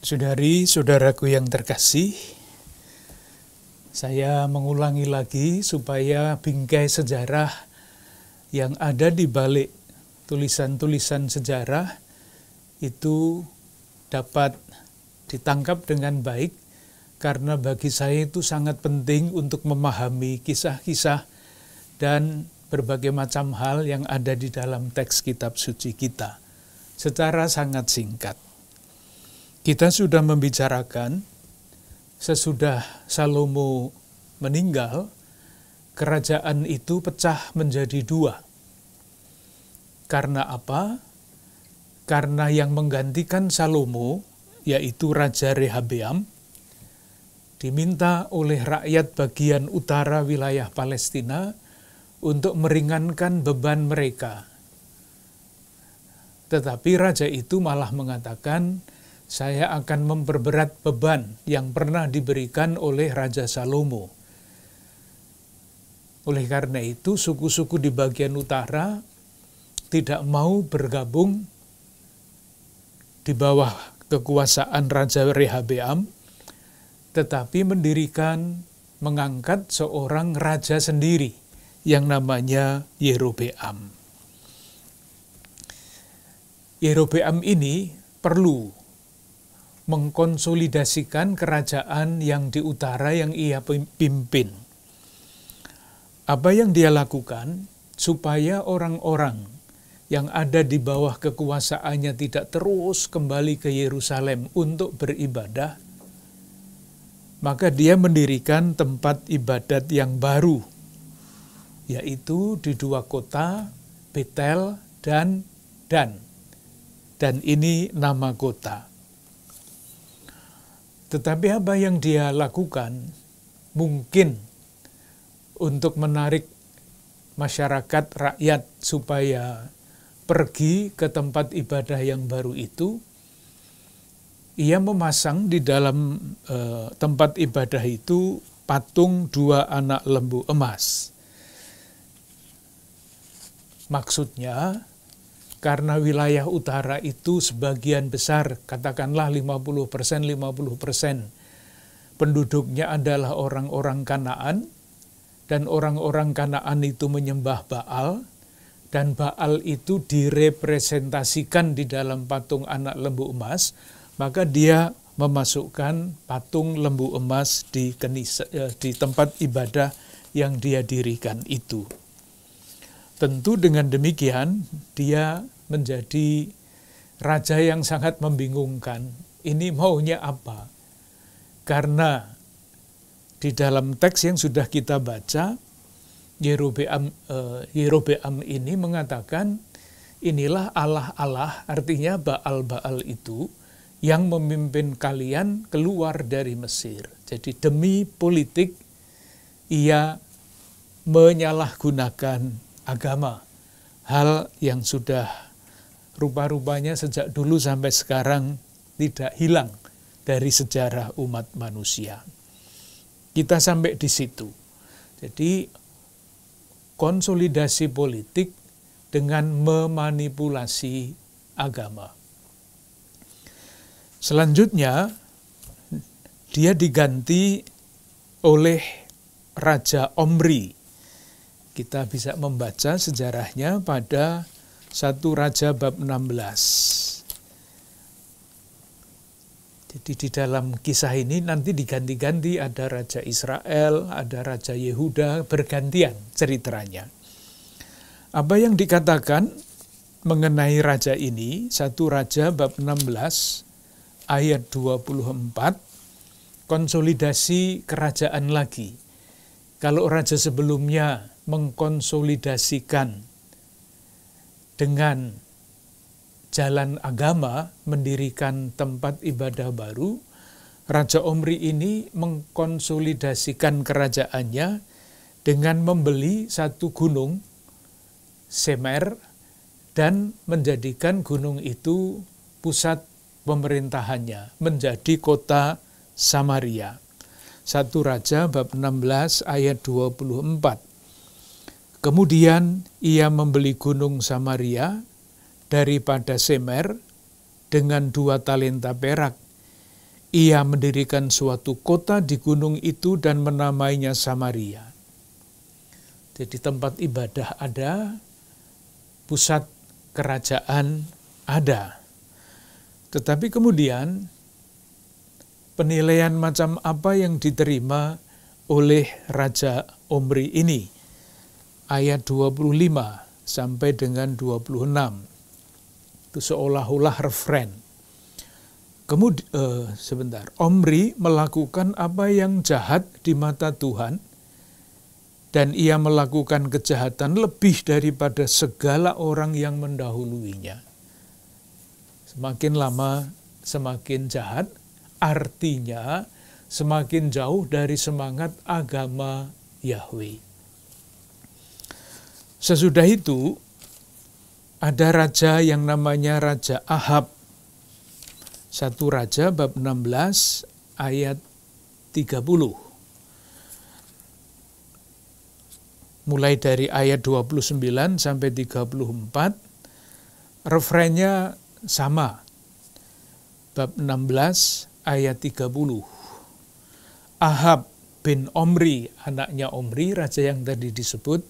Saudari-saudaraku yang terkasih, saya mengulangi lagi supaya bingkai sejarah yang ada di balik tulisan-tulisan sejarah itu dapat ditangkap dengan baik, karena bagi saya itu sangat penting untuk memahami kisah-kisah dan berbagai macam hal yang ada di dalam teks kitab suci kita secara sangat singkat. Kita sudah membicarakan sesudah Salomo meninggal, kerajaan itu pecah menjadi dua. Karena apa? Karena yang menggantikan Salomo, yaitu Raja Rehabeam, diminta oleh rakyat bagian utara wilayah Palestina untuk meringankan beban mereka. Tetapi raja itu malah mengatakan, saya akan memperberat beban yang pernah diberikan oleh Raja Salomo. Oleh karena itu, suku-suku di bagian utara tidak mau bergabung di bawah kekuasaan Raja Rehabeam, tetapi mengangkat seorang raja sendiri yang namanya Yerobeam. Yerobeam ini perlu mengkonsolidasikan kerajaan yang di utara yang ia pimpin. Apa yang dia lakukan supaya orang-orang yang ada di bawah kekuasaannya tidak terus kembali ke Yerusalem untuk beribadah, maka dia mendirikan tempat ibadat yang baru, yaitu di dua kota, Betel dan Dan. Dan ini nama kota. Tetapi apa yang dia lakukan mungkin untuk menarik masyarakat, rakyat supaya pergi ke tempat ibadah yang baru itu, ia memasang di dalam tempat ibadah itu patung dua anak lembu emas. Maksudnya, karena wilayah utara itu sebagian besar, katakanlah 50% penduduknya adalah orang-orang Kanaan, dan orang-orang Kanaan itu menyembah Baal, dan Baal itu direpresentasikan di dalam patung anak lembu emas, maka dia memasukkan patung lembu emas di tempat ibadah yang dia dirikan itu. Tentu dengan demikian dia menjadi raja yang sangat membingungkan. Ini maunya apa? Karena di dalam teks yang sudah kita baca, Yerobeam ini mengatakan, inilah Allah-Allah, artinya Baal-Baal itu, yang memimpin kalian keluar dari Mesir. Jadi demi politik, ia menyalahgunakan agama, hal yang sudah rupa-rupanya sejak dulu sampai sekarang tidak hilang dari sejarah umat manusia. Kita sampai di situ. Jadi konsolidasi politik dengan memanipulasi agama. Selanjutnya, dia diganti oleh Raja Omri. Kita bisa membaca sejarahnya pada 1 Raja bab 16. Jadi di dalam kisah ini nanti diganti-ganti, ada Raja Israel, ada Raja Yehuda, bergantian ceritanya. Apa yang dikatakan mengenai raja ini, 1 Raja bab 16 ayat 24, konsolidasi kerajaan lagi. Kalau raja sebelumnya mengkonsolidasikan dengan jalan agama, mendirikan tempat ibadah baru, Raja Omri ini mengkonsolidasikan kerajaannya dengan membeli satu gunung, Semer, dan menjadikan gunung itu pusat pemerintahannya, menjadi kota Samaria. 1 Raja bab 16 ayat 24. Kemudian ia membeli gunung Samaria daripada Semer dengan 2 talenta perak. Ia mendirikan suatu kota di gunung itu dan menamainya Samaria. Jadi tempat ibadah ada, pusat kerajaan ada. Tetapi kemudian penilaian macam apa yang diterima oleh Raja Omri ini? Ayat 25 sampai dengan 26. Itu seolah-olah referen. Kemudian, Omri melakukan apa yang jahat di mata Tuhan, dan ia melakukan kejahatan lebih daripada segala orang yang mendahuluinya. Semakin lama semakin jahat, artinya semakin jauh dari semangat agama Yahweh. Sesudah itu, ada raja yang namanya Raja Ahab. 1 Raja bab 16 ayat 30. Mulai dari ayat 29 sampai 34, referennya sama. Bab 16 ayat 30. Ahab bin Omri, anaknya Omri, raja yang tadi disebut,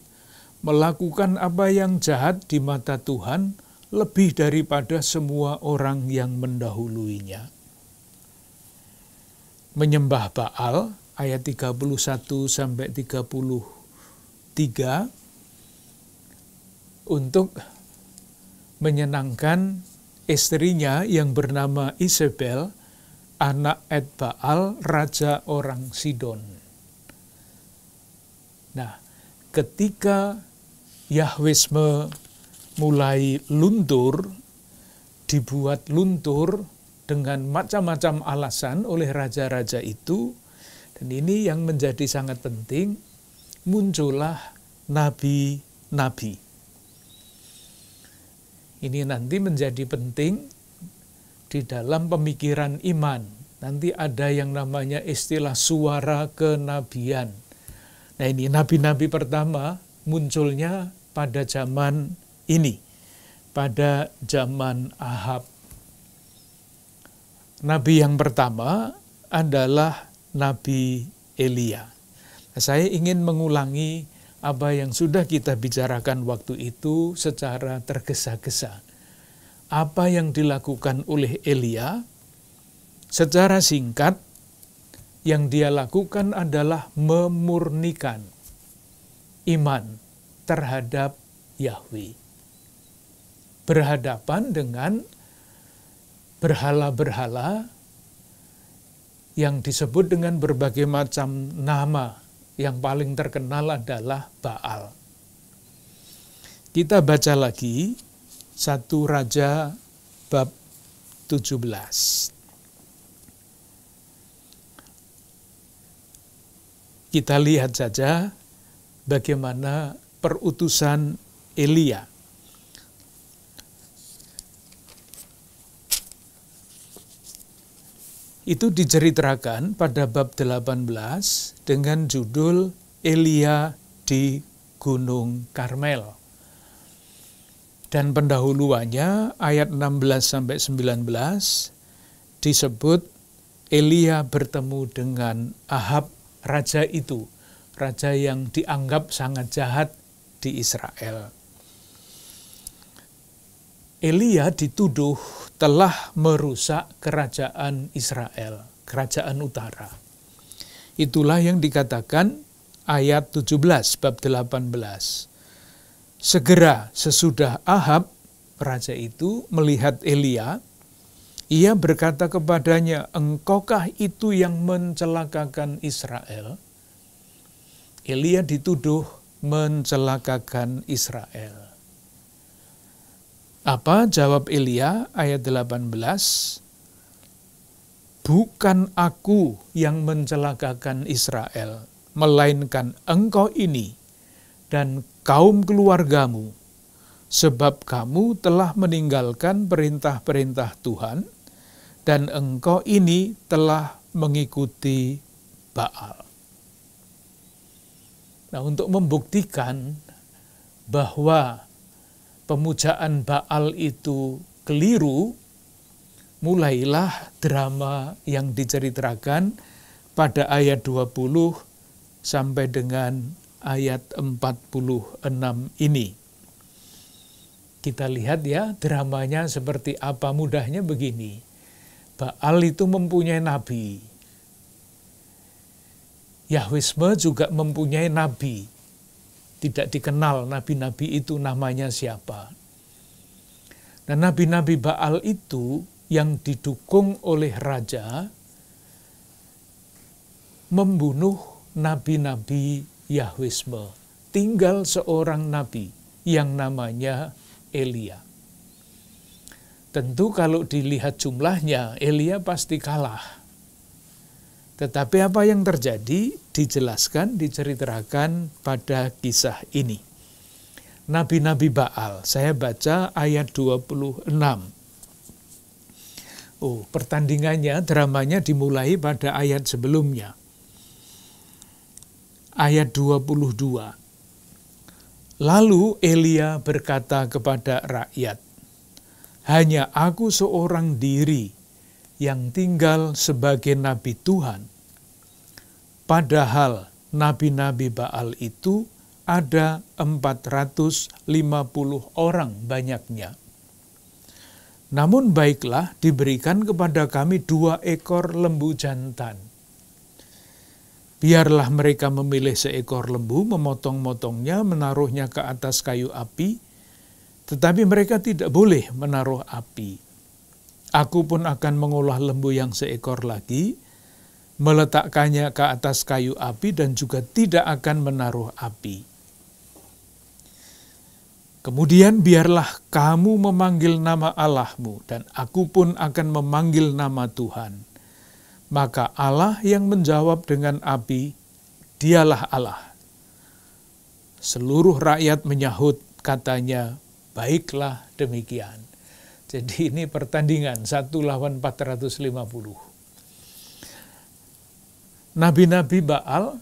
melakukan apa yang jahat di mata Tuhan lebih daripada semua orang yang mendahuluinya. Menyembah Baal, ayat 31 sampai 33, untuk menyenangkan istrinya yang bernama Isabel, anak Etbaal, raja orang Sidon. Nah, ketika Yahwisme mulai luntur, dibuat luntur dengan macam-macam alasan oleh raja-raja itu, dan ini yang menjadi sangat penting, muncullah nabi-nabi. Ini nanti menjadi penting di dalam pemikiran iman. Nanti ada yang namanya istilah suara kenabian. Nah, ini nabi-nabi pertama munculnya pada zaman ini, pada zaman Ahab. Nabi yang pertama adalah Nabi Elia. Nah, saya ingin mengulangi apa yang sudah kita bicarakan waktu itu secara tergesa-gesa. Apa yang dilakukan oleh Elia, secara singkat, yang dia lakukan adalah memurnikan iman terhadap Yahweh. Berhadapan dengan berhala-berhala yang disebut dengan berbagai macam nama. Yang paling terkenal adalah Baal. Kita baca lagi 1 Raja bab 17. Kita lihat saja bagaimana perutusan Elia. Itu diceritakan pada bab 18 dengan judul Elia di Gunung Karmel. Dan pendahuluannya ayat 16-19 disebut Elia bertemu dengan Ahab, raja itu, raja yang dianggap sangat jahat di Israel. Elia dituduh telah merusak kerajaan Israel, kerajaan utara. Itulah yang dikatakan ayat 17 bab 18. Segera sesudah Ahab, raja itu, melihat Elia, ia berkata kepadanya, "Engkaukah itu yang mencelakakan Israel?" Elia dituduh mencelakakan Israel. Apa jawab Elia ayat 18? Bukan aku yang mencelakakan Israel, melainkan engkau ini dan kaum keluargamu, sebab kamu telah meninggalkan perintah-perintah Tuhan, dan engkau ini telah mengikuti Baal. Nah, untuk membuktikan bahwa pemujaan Baal itu keliru, mulailah drama yang diceritakan pada ayat 20 sampai dengan ayat 46 ini. Kita lihat ya dramanya seperti apa, mudahnya begini. Baal itu mempunyai nabi. Yahwisme juga mempunyai nabi. Tidak dikenal nabi-nabi itu namanya siapa. Nah, nabi-nabi Baal itu yang didukung oleh raja membunuh nabi-nabi Yahwisme. Tinggal seorang nabi yang namanya Elia. Tentu kalau dilihat jumlahnya, Elia pasti kalah. Tetapi apa yang terjadi dijelaskan, diceritakan pada kisah ini. Nabi-nabi Baal, saya baca ayat 26. Pertandingannya, dramanya dimulai pada ayat sebelumnya. Ayat 22. Lalu Elia berkata kepada rakyat, hanya aku seorang diri yang tinggal sebagai nabi Tuhan. Padahal nabi-nabi Baal itu ada 450 orang banyaknya. Namun baiklah diberikan kepada kami 2 ekor lembu jantan. Biarlah mereka memilih seekor lembu, memotong-motongnya, menaruhnya ke atas kayu api, tetapi mereka tidak boleh menaruh api. Aku pun akan mengolah lembu yang seekor lagi, meletakkannya ke atas kayu api dan juga tidak akan menaruh api. Kemudian biarlah kamu memanggil nama Allahmu dan aku pun akan memanggil nama Tuhan. Maka Allah yang menjawab dengan api, dialah Allah. Seluruh rakyat menyahut, katanya, baiklah demikian. Jadi ini pertandingan 1 lawan 450. Nabi-nabi Baal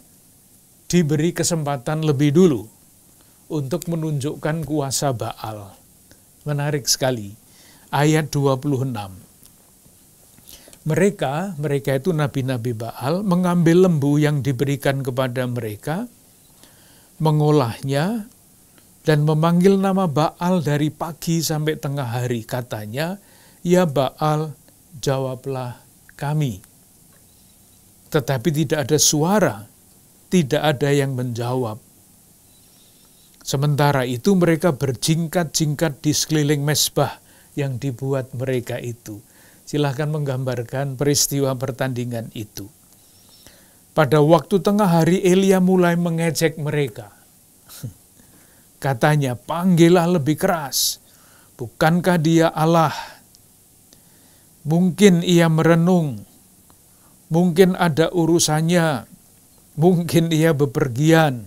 diberi kesempatan lebih dulu untuk menunjukkan kuasa Baal. Menarik sekali. Ayat 26. Mereka itu nabi-nabi Baal, mengambil lembu yang diberikan kepada mereka, mengolahnya, dan memanggil nama Baal dari pagi sampai tengah hari. Katanya, ya Baal, jawablah kami. Tetapi tidak ada suara, tidak ada yang menjawab. Sementara itu mereka berjingkat-jingkat di sekeliling mezbah yang dibuat mereka itu. Silahkan menggambarkan peristiwa pertandingan itu. Pada waktu tengah hari Elia mulai mengejek mereka. Katanya, panggillah lebih keras. Bukankah dia Allah? Mungkin ia merenung. Mungkin ada urusannya. Mungkin ia bepergian.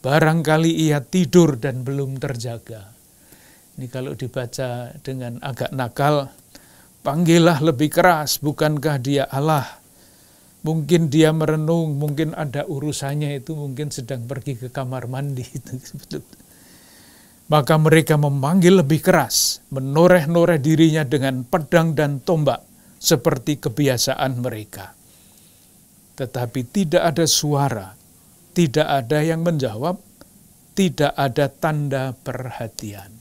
Barangkali ia tidur dan belum terjaga. Ini kalau dibaca dengan agak nakal, panggillah lebih keras, bukankah dia Allah? Mungkin dia merenung, mungkin ada urusannya itu, mungkin sedang pergi ke kamar mandi. Maka mereka memanggil lebih keras, menoreh-noreh dirinya dengan pedang dan tombak, seperti kebiasaan mereka. Tetapi tidak ada suara, tidak ada yang menjawab, tidak ada tanda perhatian.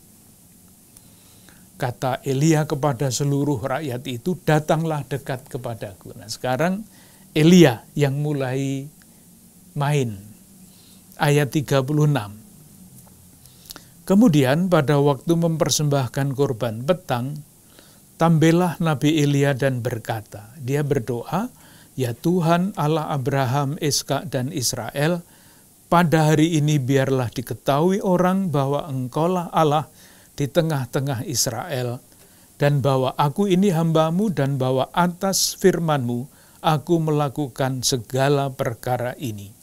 Kata Elia kepada seluruh rakyat itu, datanglah dekat kepadaku. Nah sekarang Elia yang mulai main. Ayat 36. Kemudian pada waktu mempersembahkan korban petang, tampillah Nabi Elia dan berkata, dia berdoa, ya Tuhan Allah Abraham, Ishak dan Israel, pada hari ini biarlah diketahui orang bahwa Engkaulah Allah di tengah-tengah Israel, dan bahwa aku ini hambamu, dan bahwa atas firman-Mu aku melakukan segala perkara ini.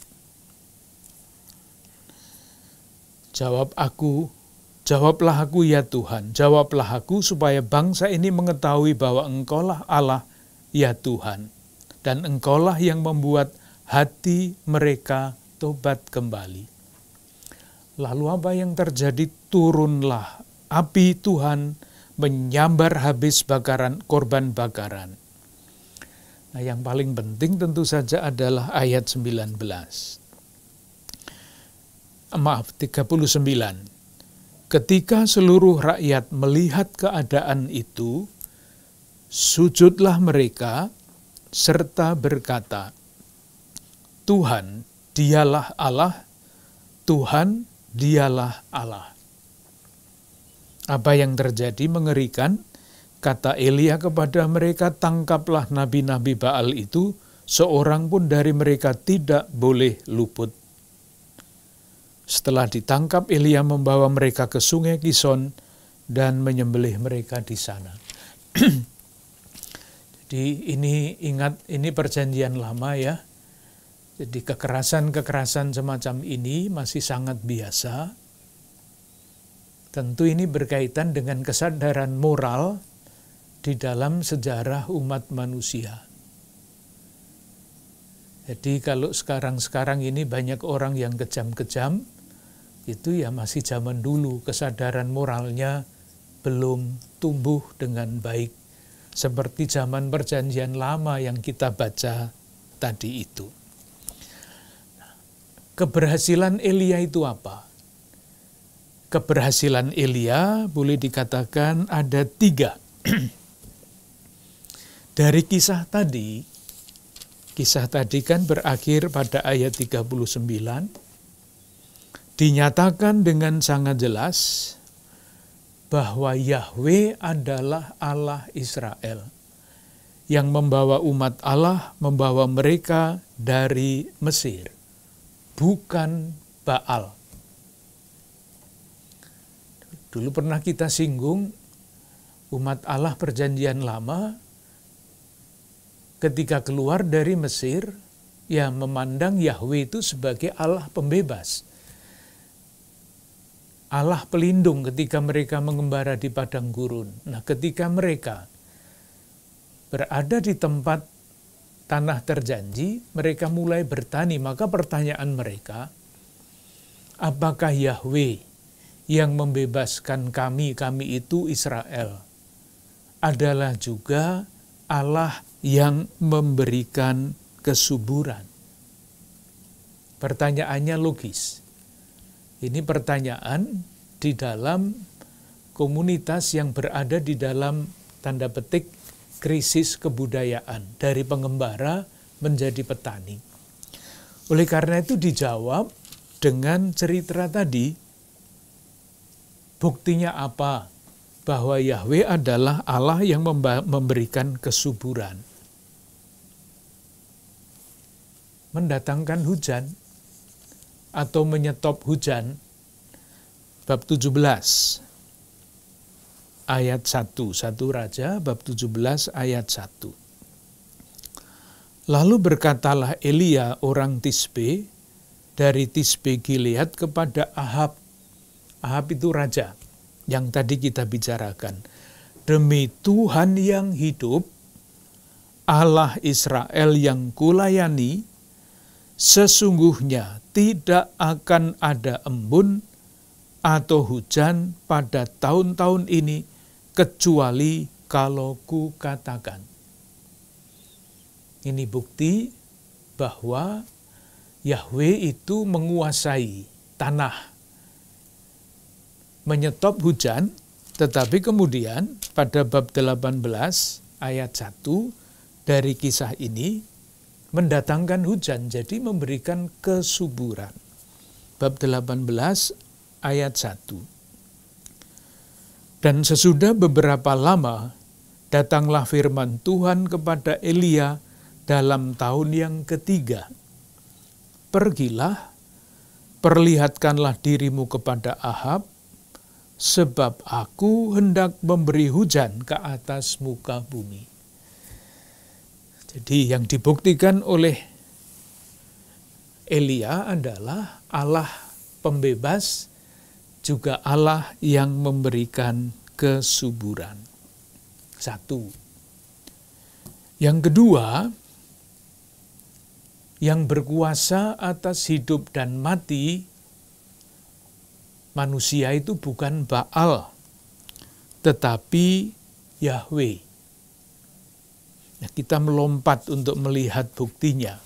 Jawablah aku ya Tuhan, jawablah aku supaya bangsa ini mengetahui bahwa Engkaulah Allah ya Tuhan, dan Engkaulah yang membuat hati mereka tobat kembali. Lalu apa yang terjadi? Turunlah api Tuhan menyambar habis korban bakaran. Nah, yang paling penting tentu saja adalah ayat 19. Maaf, 39. Ketika seluruh rakyat melihat keadaan itu, sujudlah mereka serta berkata, Tuhan, dialah Allah, Tuhan, dialah Allah. Apa yang terjadi mengerikan? Kata Elia kepada mereka, tangkaplah nabi-nabi Baal itu, seorang pun dari mereka tidak boleh luput. Setelah ditangkap, Elia membawa mereka ke sungai Kison dan menyembelih mereka di sana. Jadi ini perjanjian lama ya. Jadi kekerasan-kekerasan semacam ini masih sangat biasa. Tentu ini berkaitan dengan kesadaran moral di dalam sejarah umat manusia. Jadi kalau sekarang ini banyak orang yang kejam-kejam, itu ya masih zaman dulu, kesadaran moralnya belum tumbuh dengan baik. Seperti zaman perjanjian lama yang kita baca tadi itu. Keberhasilan Elia itu apa? Keberhasilan Elia boleh dikatakan ada 3. Dari kisah tadi kan berakhir pada ayat 39, dinyatakan dengan sangat jelas bahwa Yahweh adalah Allah Israel, yang membawa umat Allah, membawa mereka dari Mesir, bukan Baal. Dulu pernah kita singgung, umat Allah perjanjian lama ketika keluar dari Mesir, ya memandang Yahweh itu sebagai Allah pembebas. Allah pelindung ketika mereka mengembara di padang gurun. Nah, ketika mereka berada di tempat tanah terjanji, mereka mulai bertani. Maka pertanyaan mereka, apakah Yahweh yang membebaskan kami itu Israel, adalah juga Allah yang memberikan kesuburan? Pertanyaannya logis. Ini pertanyaan di dalam komunitas yang berada di dalam tanda petik krisis kebudayaan, dari pengembara menjadi petani. Oleh karena itu dijawab dengan cerita tadi. Buktinya apa? Bahwa Yahweh adalah Allah yang memberikan kesuburan. Mendatangkan hujan atau menyetop hujan. Bab 17 ayat 1. 1 Raja bab 17 ayat 1. Lalu berkatalah Elia orang Tisbe dari Tisbe Gilead kepada Ahab. Ahab itu raja yang tadi kita bicarakan. Demi Tuhan yang hidup, Allah Israel yang kulayani, sesungguhnya tidak akan ada embun atau hujan pada tahun-tahun ini, kecuali kalau ku katakan. Ini bukti bahwa Yahweh itu menguasai tanah, menyetop hujan, tetapi kemudian pada bab 18 ayat 1 dari kisah ini mendatangkan hujan, jadi memberikan kesuburan. Bab 18 ayat 1. Dan sesudah beberapa lama, datanglah firman Tuhan kepada Elia dalam tahun yang ketiga. Pergilah, perlihatkanlah dirimu kepada Ahab, sebab aku hendak memberi hujan ke atas muka bumi. Jadi yang dibuktikan oleh Elia adalah Allah pembebas, juga Allah yang memberikan kesuburan. 1. Yang kedua, yang berkuasa atas hidup dan mati manusia itu bukan Baal, tetapi Yahwe. Ya, kita melompat untuk melihat buktinya.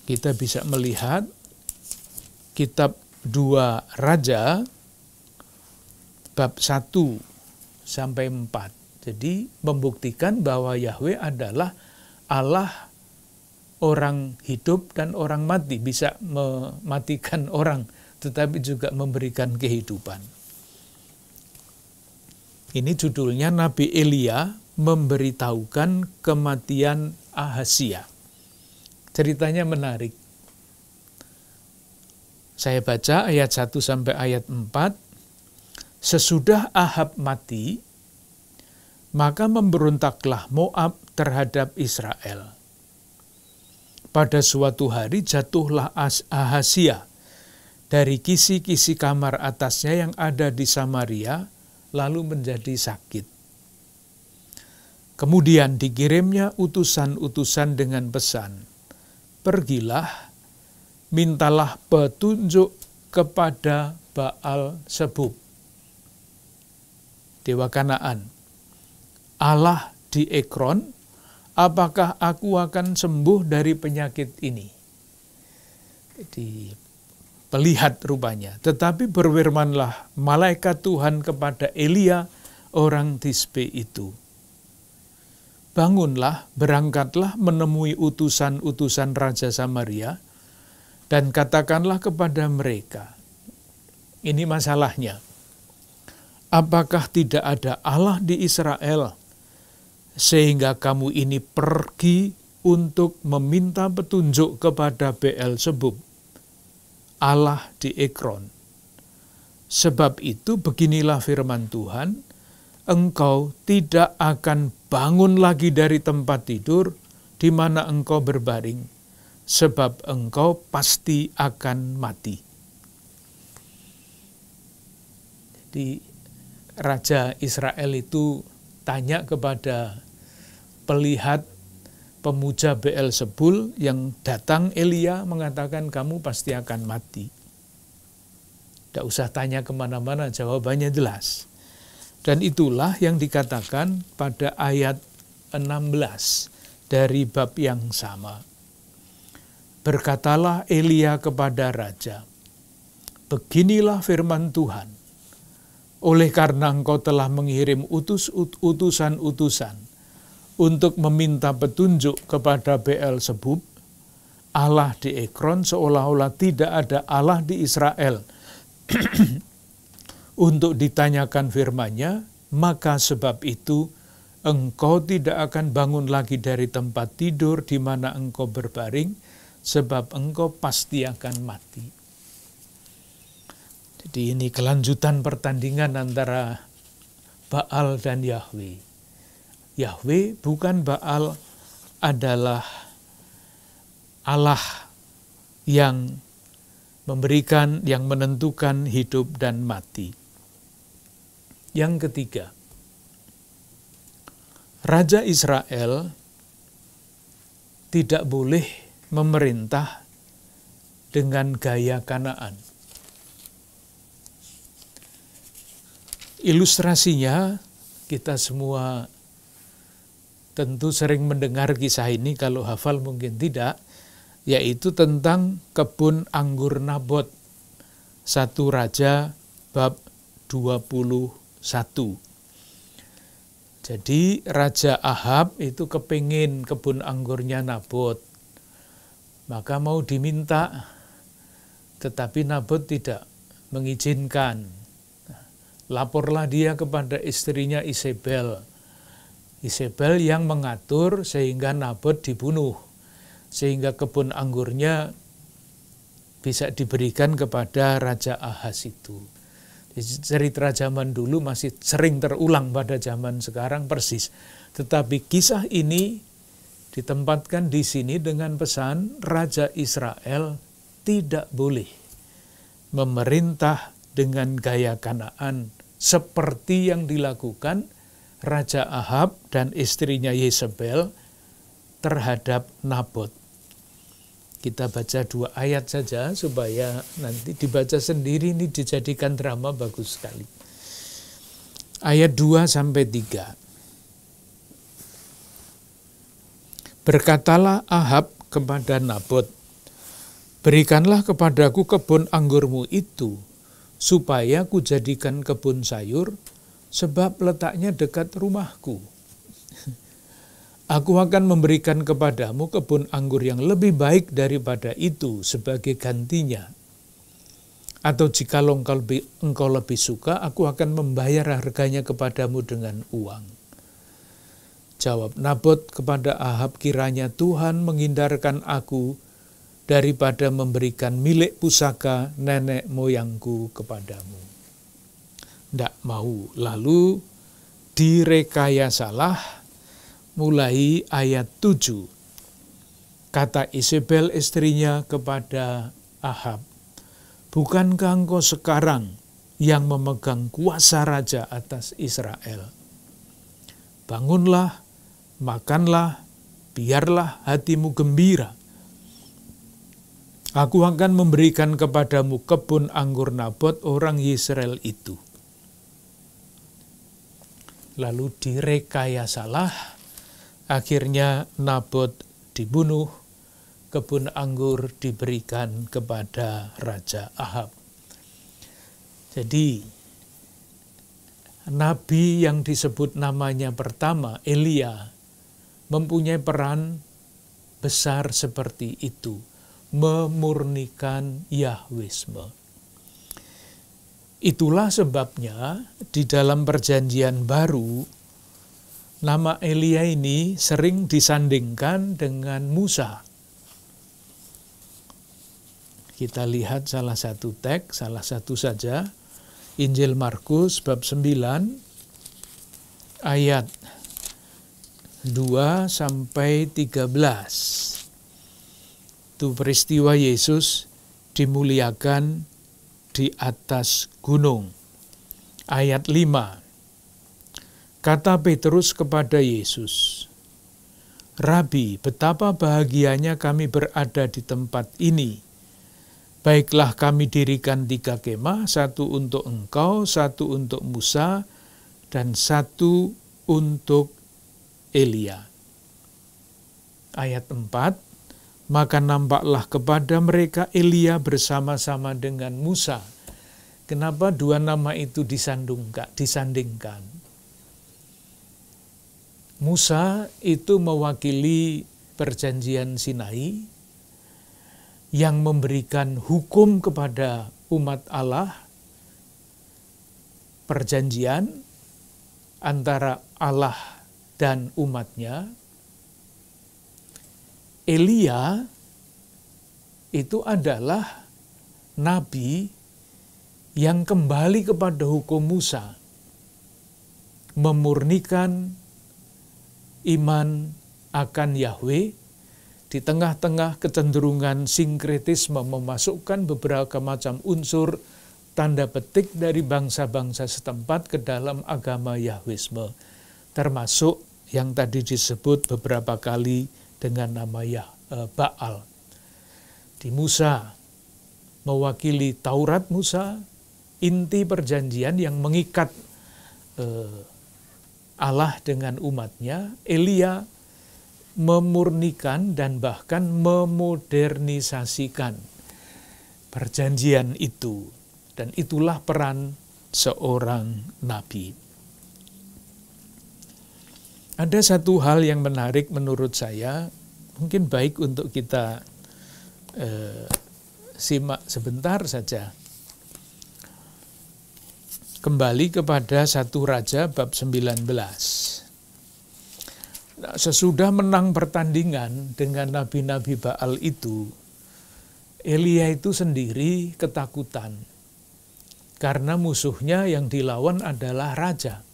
Kita bisa melihat kitab 2 Raja bab 1 sampai 4. Jadi membuktikan bahwa Yahwe adalah Allah orang hidup dan orang mati, bisa mematikan orang tetapi juga memberikan kehidupan. Ini judulnya Nabi Elia memberitahukan kematian Ahazia. Ceritanya menarik. Saya baca ayat 1 sampai ayat 4. Sesudah Ahab mati, maka memberontaklah Moab terhadap Israel. Pada suatu hari jatuhlah Ahazia dari kisi-kisi kamar atasnya yang ada di Samaria, lalu menjadi sakit. Kemudian dikirimnya utusan-utusan dengan pesan, pergilah, mintalah petunjuk kepada Baal Sebub, dewa Kanaan, Allah di Ekron, apakah aku akan sembuh dari penyakit ini? Jadi pelihat rupanya. Tetapi berfirmanlah malaikat Tuhan kepada Elia, orang Tisbe itu. Bangunlah, berangkatlah menemui utusan-utusan Raja Samaria, dan katakanlah kepada mereka, ini masalahnya, apakah tidak ada Allah di Israel, sehingga kamu ini pergi untuk meminta petunjuk kepada Baal Sebub, Allah di Ekron. Sebab itu beginilah firman Tuhan, engkau tidak akan bangun lagi dari tempat tidur di mana engkau berbaring, sebab engkau pasti akan mati. Jadi Raja Israel itu tanya kepada pelihat pemuja Baal Sebul yang datang, Elia mengatakan kamu pasti akan mati. Tidak usah tanya kemana-mana, jawabannya jelas. Dan itulah yang dikatakan pada ayat 16 dari bab yang sama. Berkatalah Elia kepada raja, beginilah firman Tuhan, oleh karena engkau telah mengirim utusan-utusan untuk meminta petunjuk kepada Baal Sebub, Allah di Ekron, seolah-olah tidak ada Allah di Israel, untuk ditanyakan firman-Nya, maka sebab itu engkau tidak akan bangun lagi dari tempat tidur di mana engkau berbaring, sebab engkau pasti akan mati. Jadi ini kelanjutan pertandingan antara Baal dan Yahwe. Yahwe bukan Baal, adalah Allah yang memberikan, yang menentukan hidup dan mati. Yang ketiga, Raja Israel tidak boleh memerintah dengan gaya Kanaan. Ilustrasinya, kita semua tentu sering mendengar kisah ini, kalau hafal mungkin tidak, yaitu tentang kebun anggur Nabot, 1 Raja bab 21. Jadi Raja Ahab itu kepingin kebun anggurnya Nabot, maka mau diminta, tetapi Nabot tidak mengizinkan. Laporlah dia kepada istrinya Isabel. Isabel yang mengatur sehingga Nabot dibunuh, sehingga kebun anggurnya bisa diberikan kepada Raja Ahaz itu. Cerita zaman dulu masih sering terulang pada zaman sekarang persis. Tetapi kisah ini ditempatkan di sini dengan pesan Raja Israel tidak boleh memerintah dengan gaya Kanaan seperti yang dilakukan Raja Ahab dan istrinya Yezebel terhadap Nabot. Kita baca 2 ayat saja supaya nanti dibaca sendiri, ini dijadikan drama bagus sekali. ayat 2-3. Berkatalah Ahab kepada Nabot, berikanlah kepadaku kebun anggurmu itu, supaya kujadikan kebun sayur, sebab letaknya dekat rumahku. Aku akan memberikan kepadamu kebun anggur yang lebih baik daripada itu sebagai gantinya. Atau jika engkau lebih suka, aku akan membayar harganya kepadamu dengan uang. Jawab Nabot kepada Ahab, kiranya Tuhan menghindarkan aku daripada memberikan milik pusaka nenek moyangku kepadamu. Tidak mau. Lalu direkayasalah mulai ayat 7. Kata Isabel istrinya kepada Ahab, bukankah engkau sekarang yang memegang kuasa raja atas Israel? Bangunlah, makanlah, biarlah hatimu gembira. Aku akan memberikan kepadamu kebun anggur Nabot orang Yisrael itu. Lalu direkayasalah, akhirnya Nabot dibunuh, kebun anggur diberikan kepada Raja Ahab. Jadi, nabi yang disebut namanya pertama, Elia, mempunyai peran besar seperti itu, memurnikan Yahwisme. Itulah sebabnya di dalam perjanjian baru, nama Elia ini sering disandingkan dengan Musa. Kita lihat salah satu teks, salah satu saja, Injil Markus bab 9, ayat 2-13. Itu peristiwa Yesus dimuliakan di atas gunung. Ayat 5. Kata Petrus kepada Yesus, Rabi, betapa bahagianya kami berada di tempat ini. Baiklah kami dirikan 3 kemah, 1 untuk engkau, 1 untuk Musa, dan 1 untuk Elia. Ayat 4. Maka nampaklah kepada mereka Elia bersama-sama dengan Musa. Kenapa 2 nama itu disandingkan? Musa itu mewakili perjanjian Sinai yang memberikan hukum kepada umat Allah, perjanjian antara Allah dan umatnya. Elia itu adalah nabi yang kembali kepada hukum Musa, memurnikan iman akan Yahweh di tengah-tengah kecenderungan sinkretisme, memasukkan beberapa macam unsur tanda petik dari bangsa-bangsa setempat ke dalam agama Yahwisme, termasuk yang tadi disebut beberapa kali dengan nama Baal. Di Musa mewakili Taurat Musa, inti perjanjian yang mengikat Allah dengan umatnya. Elia memurnikan dan bahkan memodernisasikan perjanjian itu. Dan itulah peran seorang nabi. Ada satu hal yang menarik menurut saya, mungkin baik untuk kita simak sebentar saja. Kembali kepada 1 Raja bab 19. Nah, sesudah menang pertandingan dengan nabi-nabi Baal itu, Elia itu sendiri ketakutan. Karena musuhnya yang dilawan adalah raja.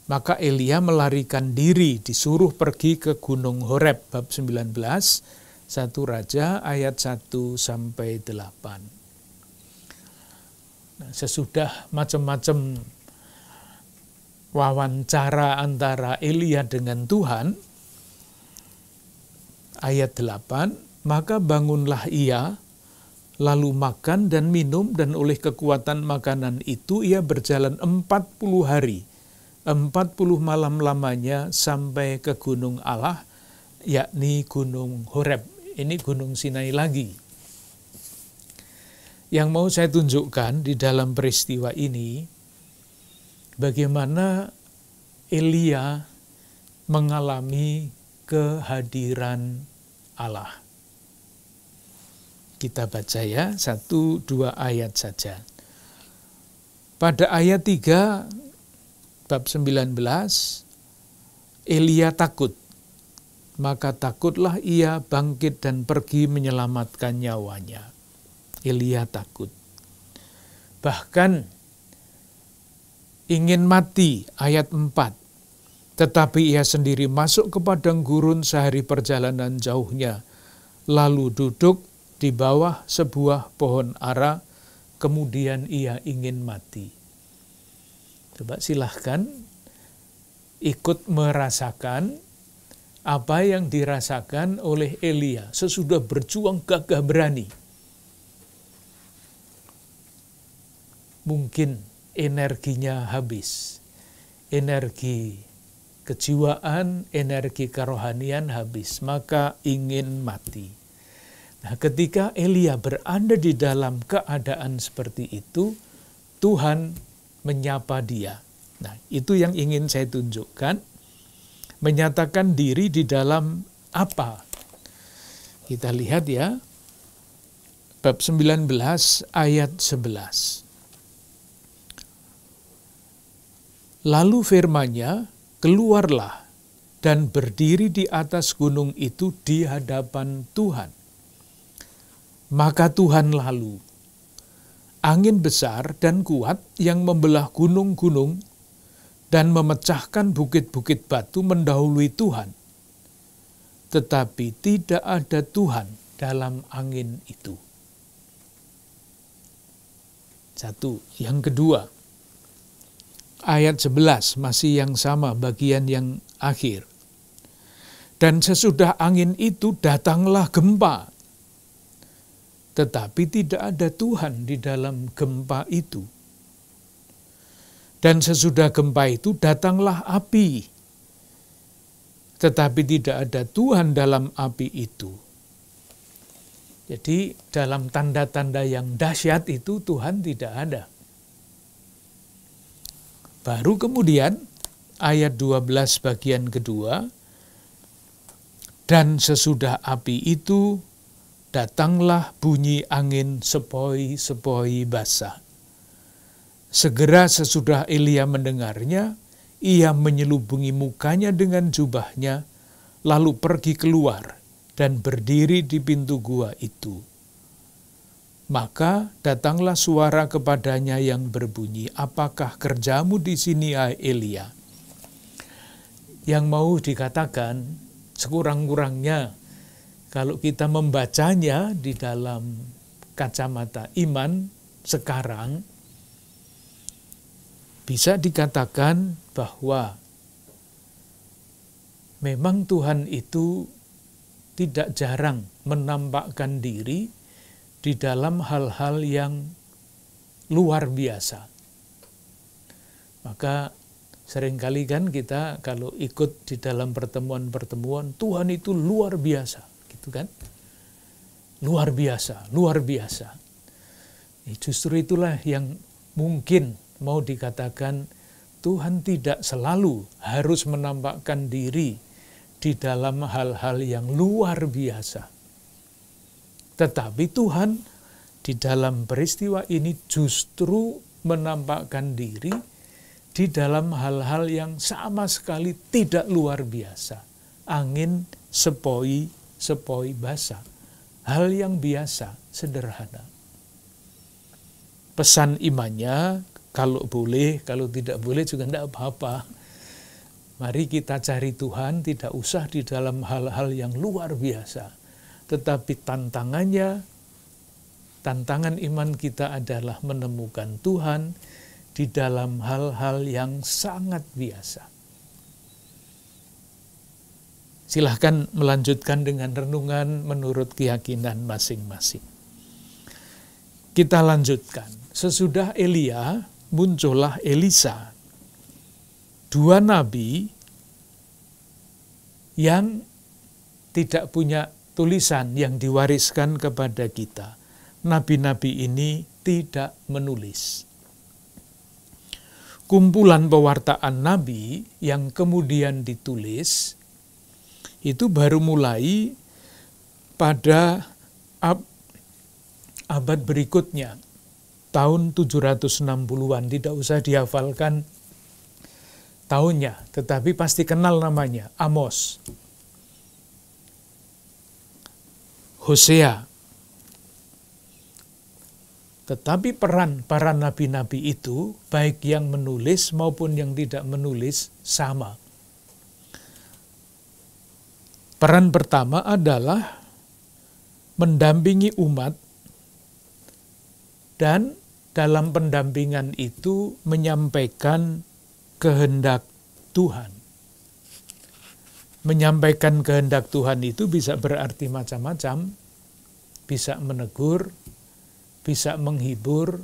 Maka Elia melarikan diri, disuruh pergi ke Gunung Horeb, bab 19, 1 Raja ayat 1-8. Nah, sesudah macam-macam wawancara antara Elia dengan Tuhan, ayat 8, maka bangunlah ia, lalu makan dan minum, dan oleh kekuatan makanan itu ia berjalan 40 hari, 40 malam lamanya sampai ke gunung Allah, yakni gunung Horeb. Ini gunung Sinai lagi. Yang mau saya tunjukkan di dalam peristiwa ini, bagaimana Elia mengalami kehadiran Allah. Kita baca ya, 1-2 ayat saja. Pada ayat 3, bab 19, Elia takut. Maka takutlah ia bangkit dan pergi menyelamatkan nyawanya. Elia takut. Bahkan ingin mati, ayat 4. Tetapi ia sendiri masuk ke padang gurun sehari perjalanan jauhnya, lalu duduk di bawah sebuah pohon ara, kemudian ia ingin mati. Coba silahkan ikut merasakan apa yang dirasakan oleh Elia sesudah berjuang gagah berani. Mungkin energinya habis, energi kejiwaan, energi kerohanian habis, maka ingin mati. Nah, ketika Elia berada di dalam keadaan seperti itu, Tuhan menyapa dia. Nah, itu yang ingin saya tunjukkan. Menyatakan diri di dalam apa? Kita lihat ya, bab 19 ayat 11. Lalu firman-Nya, keluarlah dan berdiri di atas gunung itu di hadapan Tuhan. Maka Tuhan lalu, angin besar dan kuat yang membelah gunung-gunung dan memecahkan bukit-bukit batu mendahului Tuhan. Tetapi tidak ada Tuhan dalam angin itu. Satu. Yang kedua, ayat 11, masih yang sama, bagian yang akhir. Dan sesudah angin itu datanglah gempa. Tetapi tidak ada Tuhan di dalam gempa itu. Dan sesudah gempa itu datanglah api. Tetapi tidak ada Tuhan dalam api itu. Jadi dalam tanda-tanda yang dahsyat itu Tuhan tidak ada. Baru kemudian ayat 12 bagian kedua, dan sesudah api itu datanglah bunyi angin sepoi-sepoi basah. Segera sesudah Elia mendengarnya, ia menyelubungi mukanya dengan jubahnya, lalu pergi keluar dan berdiri di pintu gua itu. Maka datanglah suara kepadanya yang berbunyi, apakah kerjamu di sini, hai Elia? Yang mau dikatakan, sekurang-kurangnya, kalau kita membacanya di dalam kacamata iman sekarang, bisa dikatakan bahwa memang Tuhan itu tidak jarang menampakkan diri di dalam hal-hal yang luar biasa. Maka seringkali kan kita kalau ikut di dalam pertemuan-pertemuan, Tuhan itu luar biasa, gitu kan? Luar biasa, luar biasa. Justru itulah yang mungkin mau dikatakan Tuhan tidak selalu harus menampakkan diri di dalam hal-hal yang luar biasa. Tetapi Tuhan di dalam peristiwa ini justru menampakkan diri di dalam hal-hal yang sama sekali tidak luar biasa. Angin sepoi-sepoi basah. Hal yang biasa, sederhana. Pesan imannya, kalau boleh, kalau tidak boleh juga tidak apa-apa. Mari kita cari Tuhan, tidak usah di dalam hal-hal yang luar biasa. Tetapi tantangan iman kita adalah menemukan Tuhan di dalam hal-hal yang sangat biasa. Silahkan melanjutkan dengan renungan menurut keyakinan masing-masing. Kita lanjutkan. Sesudah Elia, muncullah Elisa. Dua nabi yang tidak punya tulisan yang diwariskan kepada kita. Nabi-nabi ini tidak menulis. Kumpulan pewartaan nabi yang kemudian ditulis, itu baru mulai pada abad berikutnya, tahun 760-an, tidak usah dihafalkan tahunnya, tetapi pasti kenal namanya, Amos, Hosea. Tetapi peran para nabi-nabi itu, baik yang menulis maupun yang tidak menulis, sama. Peran pertama adalah mendampingi umat, dan dalam pendampingan itu menyampaikan kehendak Tuhan. Menyampaikan kehendak Tuhan itu bisa berarti macam-macam, bisa menegur, bisa menghibur,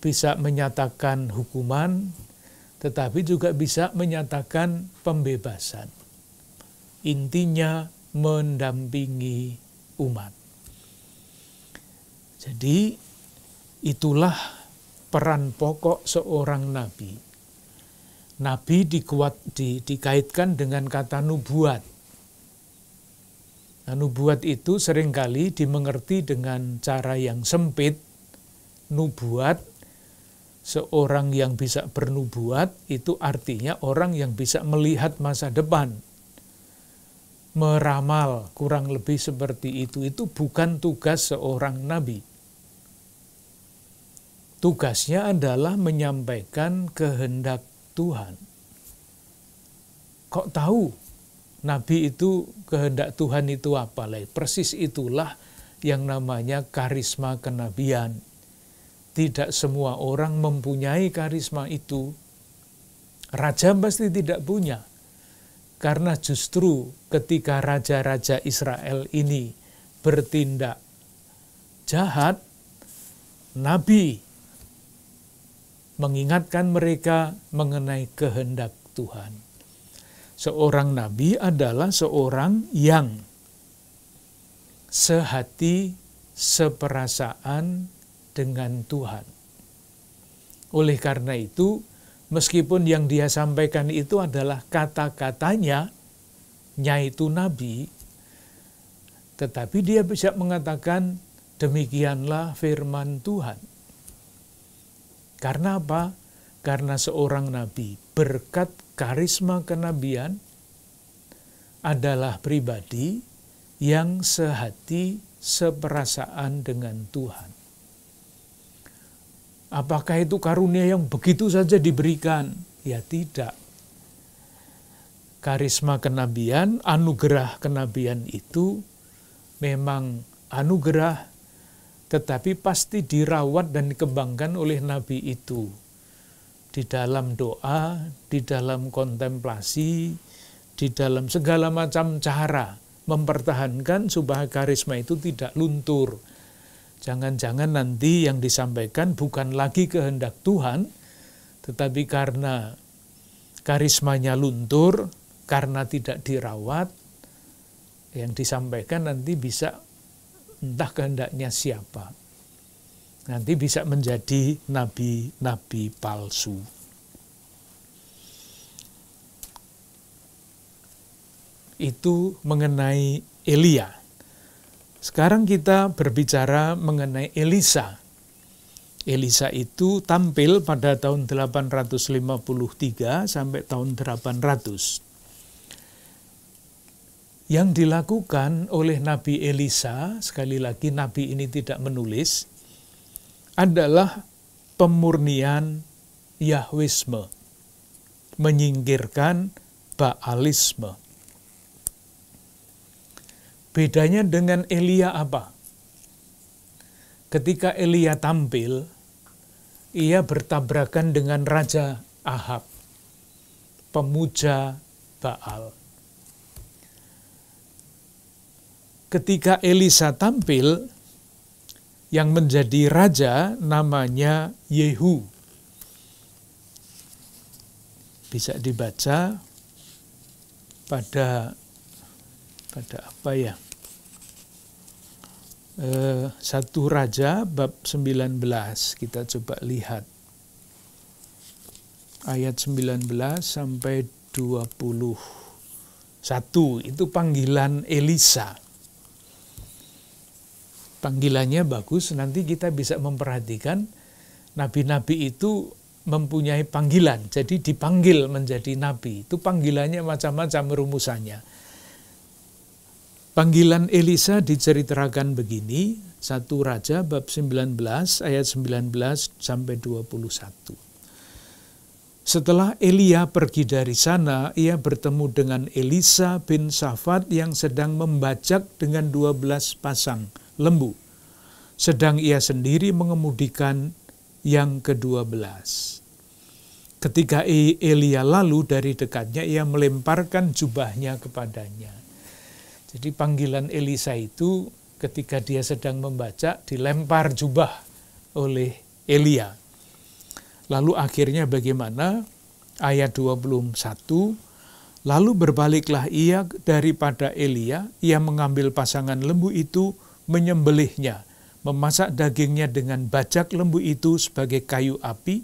bisa menyatakan hukuman, tetapi juga bisa menyatakan pembebasan. Intinya mendampingi umat. Jadi itulah peran pokok seorang nabi. Nabi dikaitkan dengan kata nubuat. Nah, nubuat itu seringkali dimengerti dengan cara yang sempit. Nubuat, seorang yang bisa bernubuat, itu artinya orang yang bisa melihat masa depan. Meramal, kurang lebih seperti itu bukan tugas seorang nabi. Tugasnya adalah menyampaikan kehendak Tuhan. Kok tahu nabi itu kehendak Tuhan itu apa? Persis itulah yang namanya karisma kenabian. Tidak semua orang mempunyai karisma itu. Raja pasti tidak punya. Karena justru ketika raja-raja Israel ini bertindak jahat, nabi mengingatkan mereka mengenai kehendak Tuhan. Seorang nabi adalah seorang yang sehati, seperasaan dengan Tuhan. Oleh karena itu, meskipun yang dia sampaikan itu adalah kata-katanya, yaitu nabi, tetapi dia bisa mengatakan, demikianlah firman Tuhan. Karena apa? Karena seorang nabi berkat karisma kenabian adalah pribadi yang sehati, seperasaan dengan Tuhan. Apakah itu karunia yang begitu saja diberikan? Ya tidak. Karisma kenabian, anugerah kenabian itu memang anugerah, tetapi pasti dirawat dan dikembangkan oleh nabi itu. Di dalam doa, di dalam kontemplasi, di dalam segala macam cara mempertahankan supaya karisma itu tidak luntur. Jangan-jangan nanti yang disampaikan bukan lagi kehendak Tuhan, tetapi karena karismanya luntur, karena tidak dirawat, yang disampaikan nanti bisa entah kehendaknya siapa. Nanti bisa menjadi nabi-nabi palsu. Itu mengenai Elia. Sekarang kita berbicara mengenai Elisa. Elisa itu tampil pada tahun 853 sampai tahun 800. Yang dilakukan oleh Nabi Elisa, sekali lagi Nabi ini tidak menulis, adalah pemurnian Yahwisme, menyingkirkan Baalisme. Bedanya dengan Elia apa? Ketika Elia tampil, ia bertabrakan dengan Raja Ahab, pemuja Baal. Ketika Elisa tampil, Yang menjadi raja namanya Yehu. Bisa dibaca pada apa ya? 1 Raja bab 19, kita coba lihat. Ayat 19 sampai 21, itu panggilan Elisa. Panggilannya bagus, nanti kita bisa memperhatikan nabi-nabi itu mempunyai panggilan, jadi dipanggil menjadi nabi. Itu panggilannya macam-macam rumusannya. Panggilan Elisa diceritakan begini, 1 Raja bab 19 ayat 19 sampai 21. Setelah Elia pergi dari sana, ia bertemu dengan Elisa bin Shafat yang sedang membajak dengan 12 pasang lembu, sedang ia sendiri mengemudikan yang ke-12. Ketika Elia lalu dari dekatnya, ia melemparkan jubahnya kepadanya. Jadi panggilan Elisa itu ketika dia sedang membaca, dilempar jubah oleh Elia. Lalu akhirnya bagaimana? Ayat 21, lalu berbaliklah ia daripada Elia, ia mengambil pasangan lembu itu, menyembelihnya, memasak dagingnya dengan bajak lembu itu sebagai kayu api,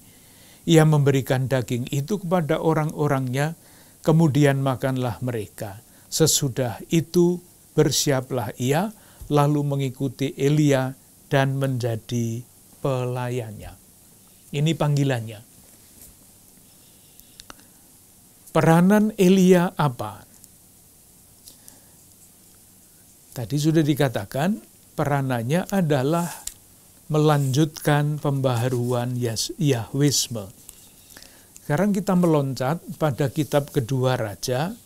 ia memberikan daging itu kepada orang-orangnya, kemudian makanlah mereka. Sesudah itu bersiaplah ia, lalu mengikuti Elia dan menjadi pelayannya. Ini panggilannya. Peranan Elia apa? Tadi sudah dikatakan, peranannya adalah melanjutkan pembaharuan Yahwisme. Sekarang kita meloncat pada kitab Kedua Raja,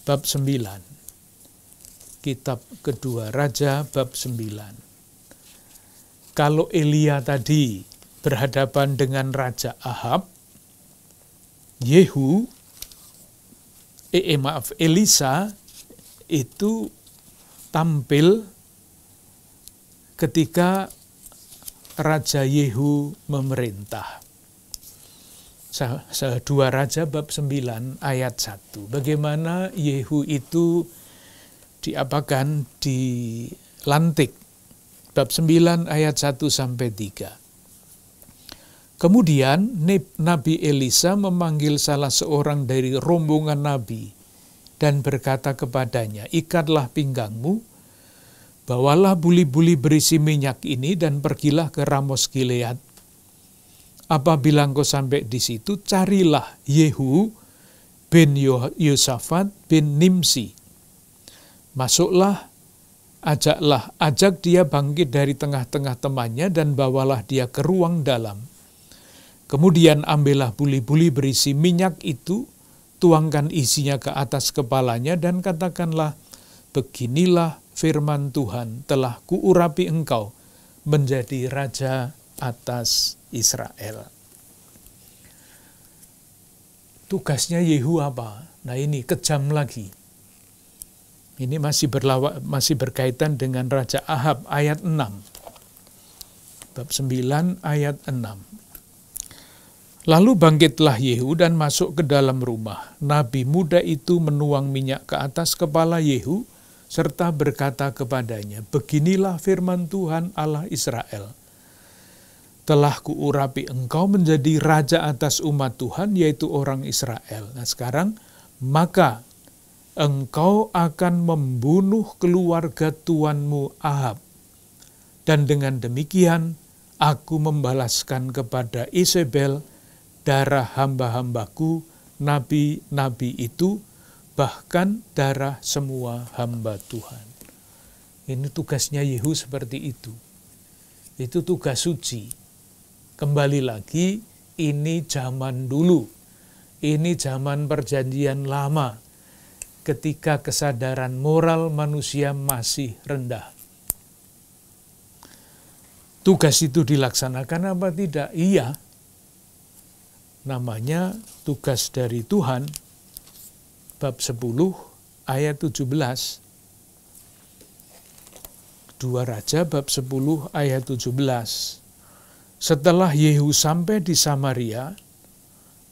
bab 9. Kitab Kedua Raja bab 9. Kalau Elia tadi berhadapan dengan Raja Ahab, Elisa itu tampil ketika Raja Yehu memerintah. 2 Raja bab 9 ayat 1. Bagaimana Yehu itu dilantik. Bab 9 ayat 1 sampai 3. Kemudian Nabi Elisa memanggil salah seorang dari rombongan nabi dan berkata kepadanya, ikatlah pinggangmu, bawalah buli-buli berisi minyak ini dan pergilah ke Ramos Gilead. Apabila engkau sampai di situ, carilah Yehu bin Yosafat bin Nimsi. Masuklah, ajak dia bangkit dari tengah-tengah temannya dan bawalah dia ke ruang dalam. Kemudian ambillah buli-buli berisi minyak itu, tuangkan isinya ke atas kepalanya dan katakanlah, beginilah firman Tuhan, telah kuurapi engkau menjadi raja atas Israel. Tugasnya Yehu apa? Nah ini kejam lagi. Ini masih berkaitan dengan Raja Ahab ayat 6. Bab 9 ayat 6. Lalu bangkitlah Yehu dan masuk ke dalam rumah. Nabi muda itu menuang minyak ke atas kepala Yehu, serta berkata kepadanya, beginilah firman Tuhan Allah Israel. Telah kuurapi engkau menjadi raja atas umat Tuhan, yaitu orang Israel. Nah sekarang, maka engkau akan membunuh keluarga tuanmu Ahab. Dan dengan demikian, aku membalaskan kepada Isabel darah hamba-hambaku, nabi-nabi itu, bahkan darah semua hamba Tuhan. Ini tugasnya Yehu seperti itu. Itu tugas suci. Kembali lagi, ini zaman dulu. Ini zaman perjanjian lama. Ketika kesadaran moral manusia masih rendah. Tugas itu dilaksanakan apa tidak? Iya. Namanya tugas dari Tuhan. Bab 10 ayat 17. 2 Raja bab 10 ayat 17. Setelah Yehu sampai di Samaria,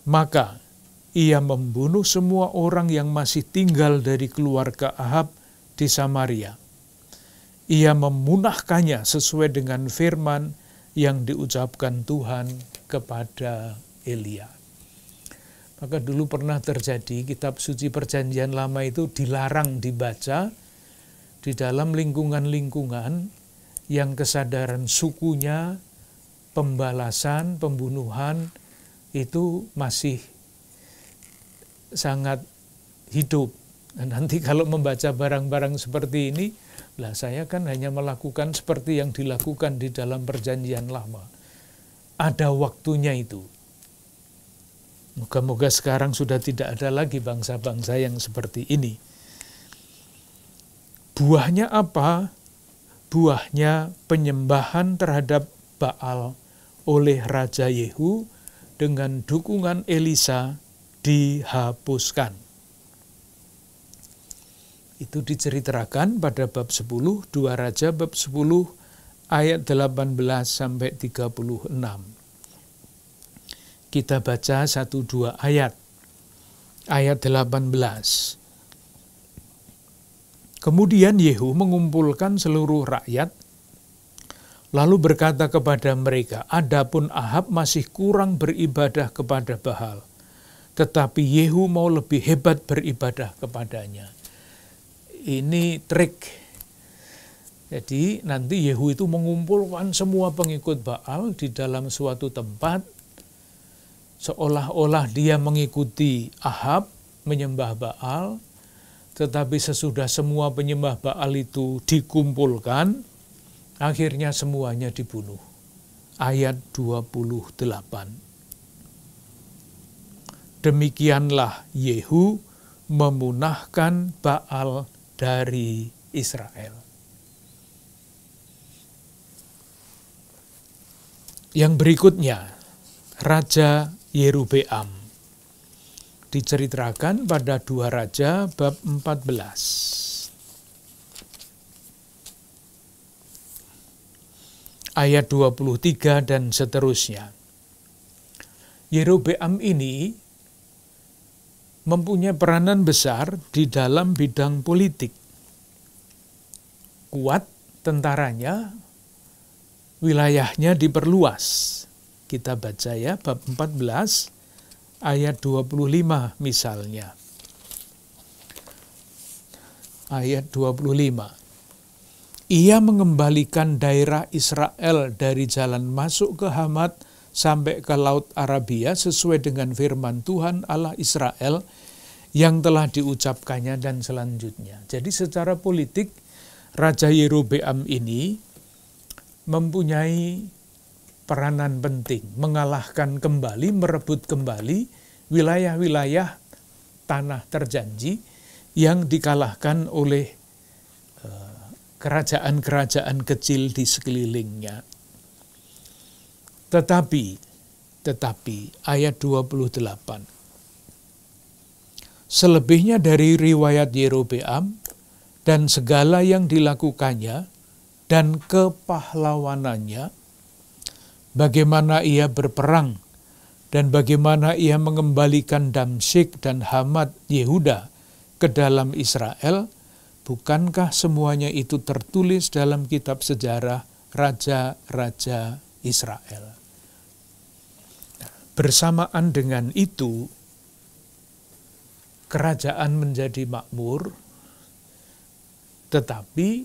maka ia membunuh semua orang yang masih tinggal dari keluarga Ahab di Samaria. Ia memunahkannya sesuai dengan firman yang diucapkan Tuhan kepada Elia. Maka dulu pernah terjadi kitab suci Perjanjian Lama itu dilarang dibaca di dalam lingkungan-lingkungan yang kesadaran sukunya, pembalasan, pembunuhan itu masih sangat hidup. Dan nanti kalau membaca barang-barang seperti ini, lah saya kan hanya melakukan seperti yang dilakukan di dalam Perjanjian Lama. Ada waktunya itu. Moga-moga sekarang sudah tidak ada lagi bangsa-bangsa yang seperti ini. Buahnya apa? Buahnya penyembahan terhadap Baal oleh Raja Yehu dengan dukungan Elisa dihapuskan. Itu diceritakan pada bab 10, 2 Raja bab 10 ayat 18 sampai 36. Kita baca 1-2 ayat. Ayat 18. Kemudian Yehu mengumpulkan seluruh rakyat, lalu berkata kepada mereka, "Adapun Ahab masih kurang beribadah kepada Baal, tetapi Yehu mau lebih hebat beribadah kepadanya." Ini trik. Jadi nanti Yehu itu mengumpulkan semua pengikut Baal di dalam suatu tempat, seolah-olah dia mengikuti Ahab menyembah Baal, tetapi sesudah semua penyembah Baal itu dikumpulkan, akhirnya semuanya dibunuh. Ayat 28. Demikianlah Yehu memunahkan Baal dari Israel. Yang berikutnya, Raja Yerobeam. Diceritakan pada 2 Raja bab 14. Ayat 23 dan seterusnya. Yerobeam ini mempunyai peranan besar di dalam bidang politik. Kuat tentaranya, wilayahnya diperluas. Kita baca ya, bab 14, ayat 25 misalnya. Ayat 25. Ia mengembalikan daerah Israel dari jalan masuk ke Hamat sampai ke Laut Arabia sesuai dengan firman Tuhan Allah Israel yang telah diucapkannya dan selanjutnya. Jadi secara politik, Raja Yerobeam ini mempunyai peranan penting, mengalahkan kembali, merebut kembali wilayah-wilayah tanah terjanji yang dikalahkan oleh kerajaan-kerajaan kecil di sekelilingnya. Tetapi ayat 28. Selebihnya dari riwayat Yerobeam dan segala yang dilakukannya dan kepahlawanannya, bagaimana ia berperang dan bagaimana ia mengembalikan Damsyik dan Hamat Yehuda ke dalam Israel, bukankah semuanya itu tertulis dalam kitab sejarah raja-raja Israel? Bersamaan dengan itu, kerajaan menjadi makmur, tetapi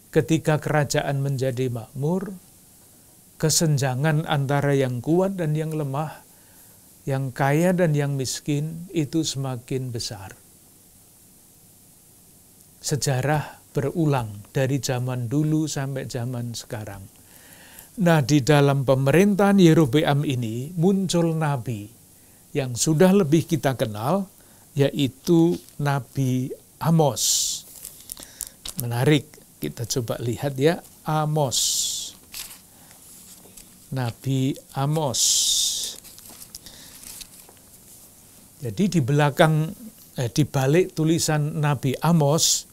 ketika kerajaan menjadi makmur, kesenjangan antara yang kuat dan yang lemah, yang kaya dan yang miskin itu semakin besar. Sejarah berulang dari zaman dulu sampai zaman sekarang. Nah, di dalam pemerintahan Yerobeam ini muncul nabi yang sudah lebih kita kenal, yaitu Nabi Amos. Menarik, kita coba lihat ya, Amos. Nabi Amos. Jadi di belakang, di balik tulisan Nabi Amos,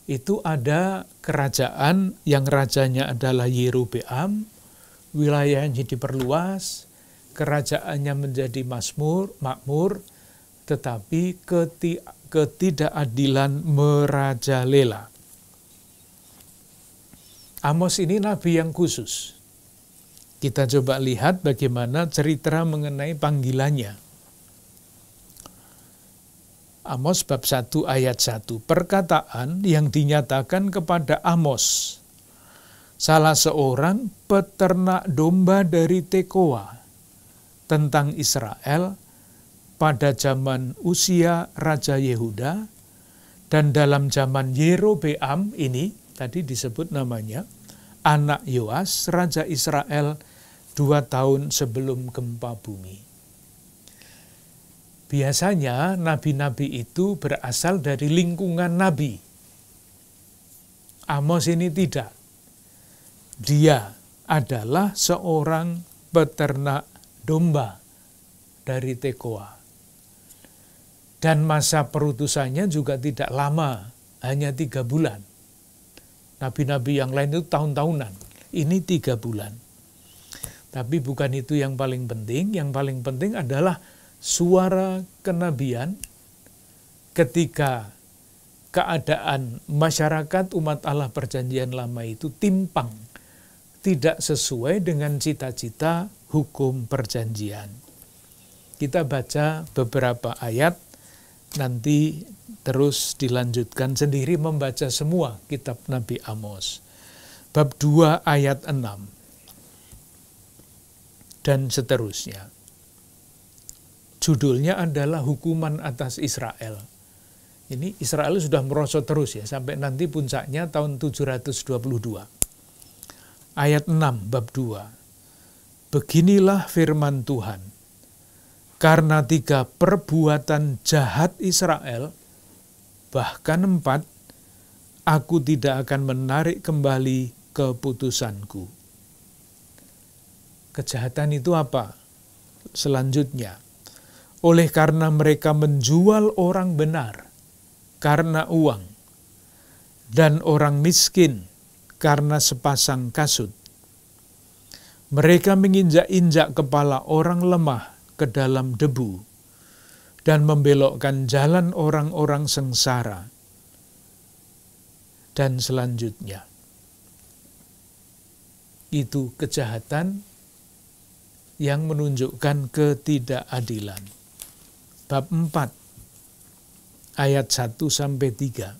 itu ada kerajaan yang rajanya adalah Yerobeam, wilayahnya diperluas, kerajaannya menjadi makmur, tetapi ketidakadilan merajalela. Amos ini nabi yang khusus. Kita coba lihat bagaimana cerita mengenai panggilannya. Amos bab 1 ayat 1. Perkataan yang dinyatakan kepada Amos, salah seorang peternak domba dari Tekoa, tentang Israel pada zaman Usia Raja Yehuda dan dalam zaman Yerobeam ini, tadi disebut namanya, anak Yoas, Raja Israel 2 tahun sebelum gempa bumi. Biasanya nabi-nabi itu berasal dari lingkungan nabi. Amos ini tidak. Dia adalah seorang peternak domba dari Tekoa. Dan masa perutusannya juga tidak lama, hanya 3 bulan. Nabi-nabi yang lain itu tahun-tahunan, ini 3 bulan. Tapi bukan itu yang paling penting, yang paling penting adalah suara kenabian ketika keadaan masyarakat umat Allah perjanjian lama itu timpang, tidak sesuai dengan cita-cita hukum perjanjian. Kita baca beberapa ayat, nanti terus dilanjutkan sendiri membaca semua kitab Nabi Amos. Bab 2 ayat 6 dan seterusnya. Judulnya adalah hukuman atas Israel. Ini Israel sudah merosot terus ya, sampai nanti puncaknya tahun 722. Ayat 6 bab 2. Beginilah firman Tuhan. Karena 3 perbuatan jahat Israel, bahkan 4, aku tidak akan menarik kembali keputusanku. Kejahatan itu apa? Selanjutnya. Oleh karena mereka menjual orang benar karena uang, dan orang miskin karena sepasang kasut. Mereka menginjak-injak kepala orang lemah ke dalam debu, dan membelokkan jalan orang-orang sengsara. Dan selanjutnya, itu kejahatan yang menunjukkan ketidakadilan. Bab 4, ayat 1-3.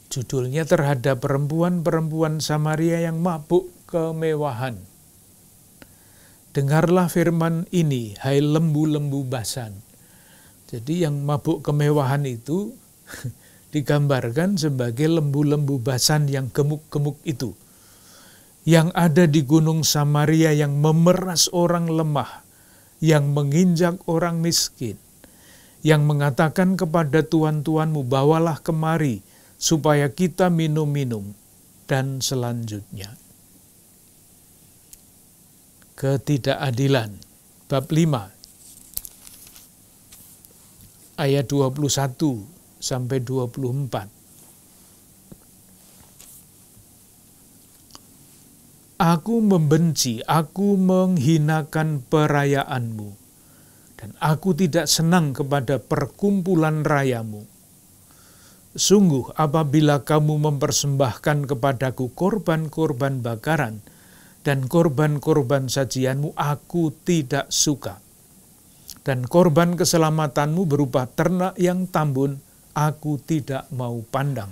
Judulnya terhadap perempuan-perempuan Samaria yang mabuk kemewahan. Dengarlah firman ini, hai lembu-lembu Basan. Jadi yang mabuk kemewahan itu digambarkan sebagai lembu-lembu Basan yang gemuk-gemuk itu. Yang ada di gunung Samaria yang memeras orang lemah, yang menginjak orang miskin, yang mengatakan kepada tuan-tuanmu, bawalah kemari, supaya kita minum-minum, dan selanjutnya. Ketidakadilan, bab 5, ayat 21-24. Aku membenci, aku menghinakan perayaanmu, dan aku tidak senang kepada perkumpulan rayamu. Sungguh apabila kamu mempersembahkan kepadaku korban-korban bakaran dan korban-korban sajianmu, aku tidak suka. Dan korban keselamatanmu berupa ternak yang tambun, aku tidak mau pandang.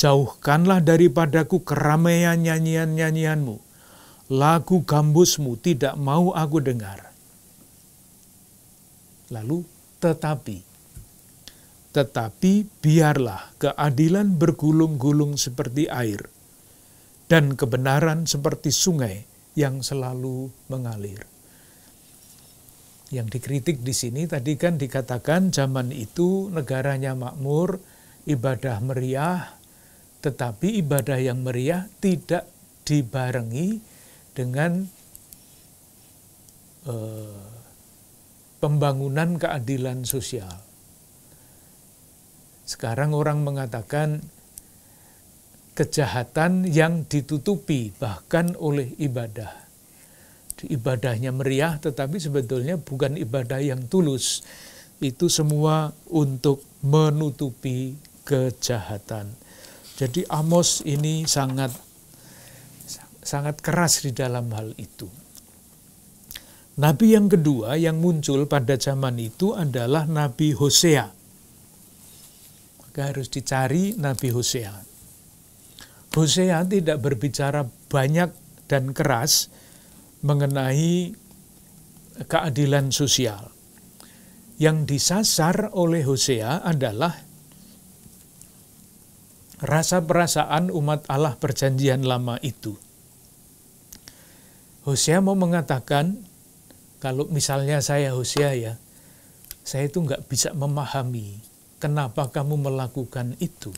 Jauhkanlah daripadaku keramaian nyanyian-nyanyianmu. Lagu gambusmu tidak mau aku dengar. Lalu, tetapi biarlah keadilan bergulung-gulung seperti air, dan kebenaran seperti sungai yang selalu mengalir. Yang dikritik di sini tadi kan dikatakan zaman itu negaranya makmur, ibadah meriah, tetapi ibadah yang meriah tidak dibarengi dengan pembangunan keadilan sosial. Sekarang orang mengatakan kejahatan yang ditutupi bahkan oleh ibadah. Ibadahnya meriah tetapi sebetulnya bukan ibadah yang tulus. Itu semua untuk menutupi kejahatan. Jadi Amos ini sangat keras di dalam hal itu. Nabi yang kedua yang muncul pada zaman itu adalah Nabi Hosea. Maka harus dicari Nabi Hosea. Hosea tidak berbicara banyak dan keras mengenai keadilan sosial. Yang disasar oleh Hosea adalah rasa perasaan umat Allah perjanjian lama itu. Hosea mau mengatakan, kalau misalnya saya Hosea ya, saya itu nggak bisa memahami kenapa kamu melakukan itu.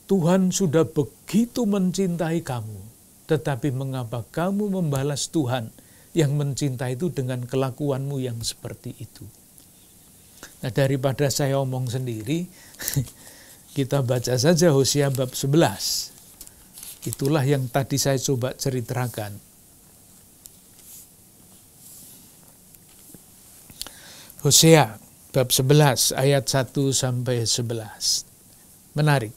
Tuhan sudah begitu mencintai kamu, tetapi mengapa kamu membalas Tuhan yang mencintai itu dengan kelakuanmu yang seperti itu? Nah, daripada saya omong sendiri, kita baca saja Hosea bab 11. Itulah yang tadi saya coba ceritakan. Hosea bab 11 ayat 1 sampai 11. Menarik.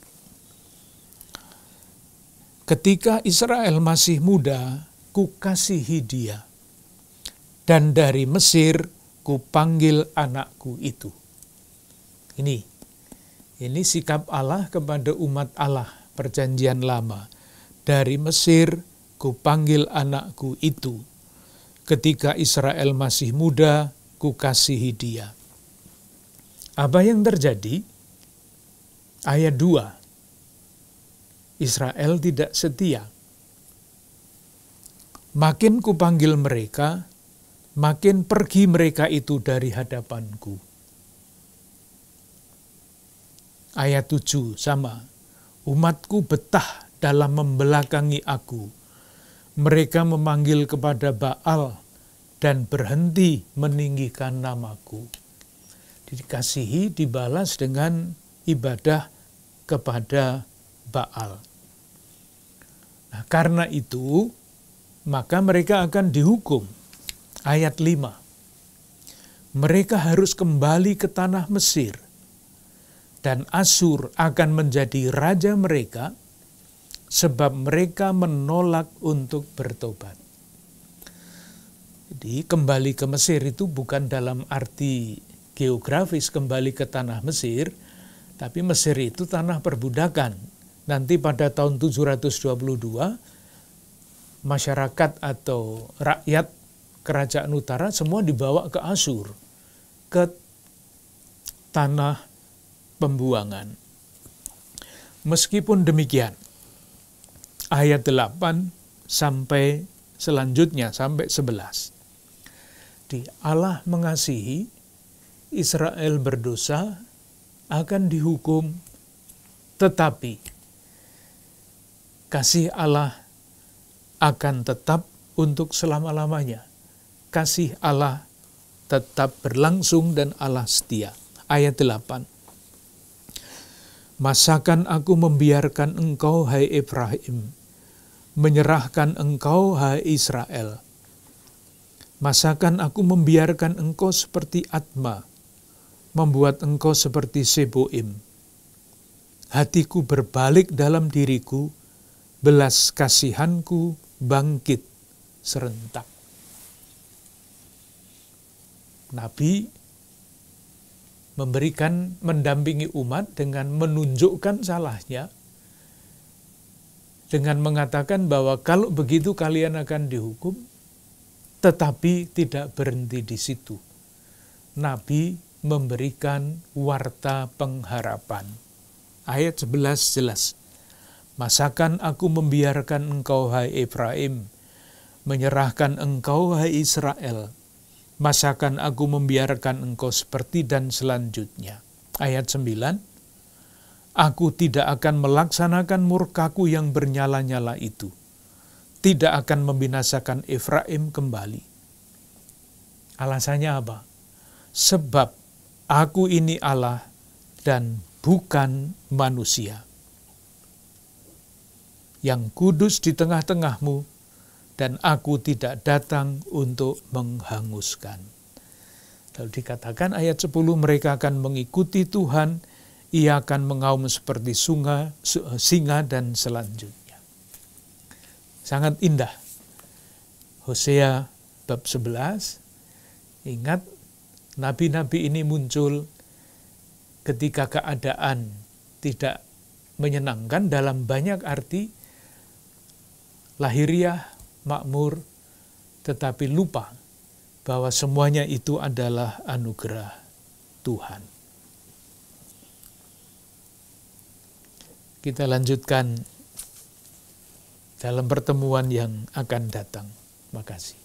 Ketika Israel masih muda, kukasihi dia. Dan dari Mesir kupanggil anakku itu. Ini sikap Allah kepada umat Allah perjanjian lama. Dari Mesir kupanggil anakku itu. Ketika Israel masih muda, kukasihi dia. Apa yang terjadi? Ayat 2. Israel tidak setia. Makin kupanggil mereka, makin pergi mereka itu dari hadapanku. Ayat 7 sama. Umatku betah dalam membelakangi aku. Mereka memanggil kepada Baal dan berhenti meninggikan namaku. Dikasihi, dibalas dengan ibadah kepada Baal. Nah, karena itu, maka mereka akan dihukum. Ayat 5. Mereka harus kembali ke tanah Mesir, dan Asyur akan menjadi raja mereka, sebab mereka menolak untuk bertobat. Jadi kembali ke Mesir itu bukan dalam arti geografis kembali ke tanah Mesir, tapi Mesir itu tanah perbudakan. Nanti pada tahun 722, masyarakat atau rakyat kerajaan utara semua dibawa ke Asyur, ke tanah pembuangan. Meskipun demikian, ayat 8 sampai selanjutnya, sampai 11. Allah mengasihi, Israel berdosa, akan dihukum, tetapi kasih Allah akan tetap untuk selama-lamanya. Kasih Allah tetap berlangsung dan Allah setia. Ayat 8. Masakan aku membiarkan engkau, hai Efraim, menyerahkan engkau, hai Israel. Masakan aku membiarkan engkau seperti Atma, membuat engkau seperti Seboim. Hatiku berbalik dalam diriku, belas kasihanku bangkit serentak. Nabi mendampingi umat dengan menunjukkan salahnya, dengan mengatakan bahwa kalau begitu kalian akan dihukum, tetapi tidak berhenti di situ. Nabi memberikan warta pengharapan. Ayat 11 jelas. Masakan aku membiarkan engkau, hai Efraim, menyerahkan engkau, hai Israel. Masakan aku membiarkan engkau seperti dan selanjutnya. Ayat 9. Aku tidak akan melaksanakan murkaku yang bernyala-nyala itu. Tidak akan membinasakan Efraim kembali. Alasannya apa? Sebab aku ini Allah dan bukan manusia. Yang kudus di tengah-tengahmu, dan aku tidak datang untuk menghanguskan. Lalu dikatakan ayat 10, mereka akan mengikuti Tuhan, ia akan mengaum seperti singa dan selanjutnya. Sangat indah. Hosea bab 11, ingat nabi-nabi ini muncul ketika keadaan tidak menyenangkan dalam banyak arti, lahiriah, makmur, tetapi lupa bahwa semuanya itu adalah anugerah Tuhan. Kita lanjutkan dalam pertemuan yang akan datang. Terima kasih.